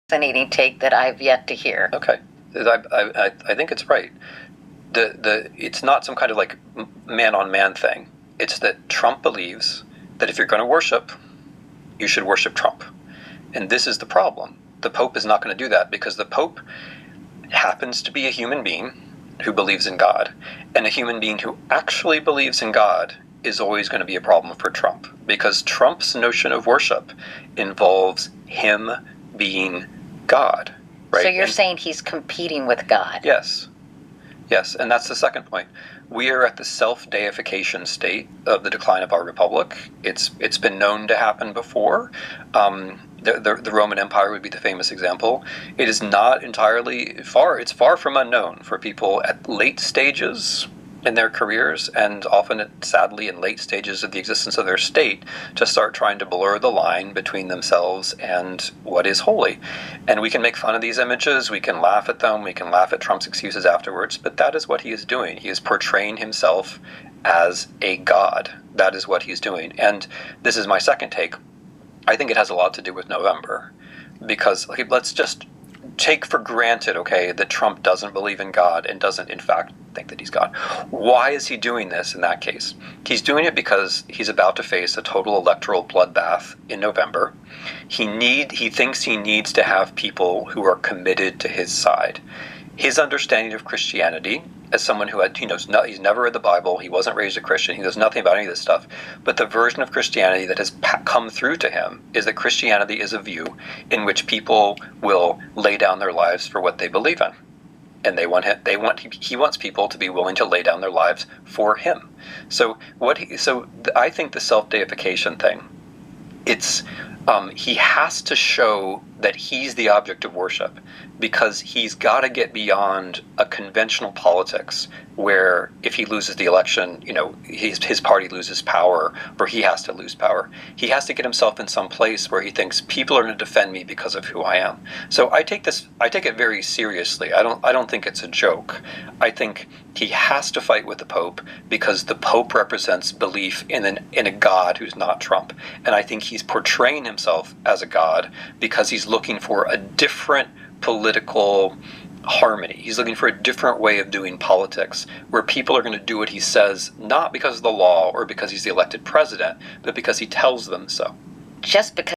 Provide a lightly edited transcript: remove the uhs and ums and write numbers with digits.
fascinating take that I've yet to hear. Okay. I think it's right. It's not some kind of like man-on-man thing. It's that Trump believes that if you're going to worship, you should worship Trump. And this is the problem. The Pope is not going to do that because the Pope happens to be a human being who believes in God. And a human being who actually believes in God is always going to be a problem for Trump, because Trump's notion of worship involves him being God. Right? So you're saying he's competing with God? Yes. Yes, and that's the second point. We are at the self-deification state of the decline of our republic. It's been known to happen before. The Roman Empire would be the famous example. It is not entirely far. It's far from unknown for people at late stages in their careers, and often, sadly, in late stages of the existence of their state, to start trying to blur the line between themselves and what is holy. And we can make fun of these images, we can laugh at them, we can laugh at Trump's excuses afterwards, but that is what he is doing. He is portraying himself as a god. That is what he's doing. And this is my second take. I think it has a lot to do with November, because let's just take for granted, okay, that Trump doesn't believe in God and doesn't, in fact, think that he's God. Why is he doing this in that case? He's doing it because he's about to face a total electoral bloodbath in November. He thinks he needs to have people who are committed to his side. His understanding of Christianity, as someone who he's never read the Bible, he wasn't raised a Christian, he knows nothing about any of this stuff, but the version of Christianity that has come through to him is that Christianity is a view in which people will lay down their lives for what they believe in. And he wants people to be willing to lay down their lives for him. So I think the self-deification thing, he has to show that he's the object of worship, because he's got to get beyond a conventional politics where if he loses the election, his party loses power, or he has to lose power. He has to get himself in some place where he thinks people are going to defend me because of who I am. So I take it very seriously. I don't think it's a joke. I think he has to fight with the Pope because the Pope represents belief in a God who's not Trump. And I think he's portraying himself as a God because he's looking for a different political harmony. He's looking for a different way of doing politics where people are going to do what he says, not because of the law or because he's the elected president, but because he tells them so. Just because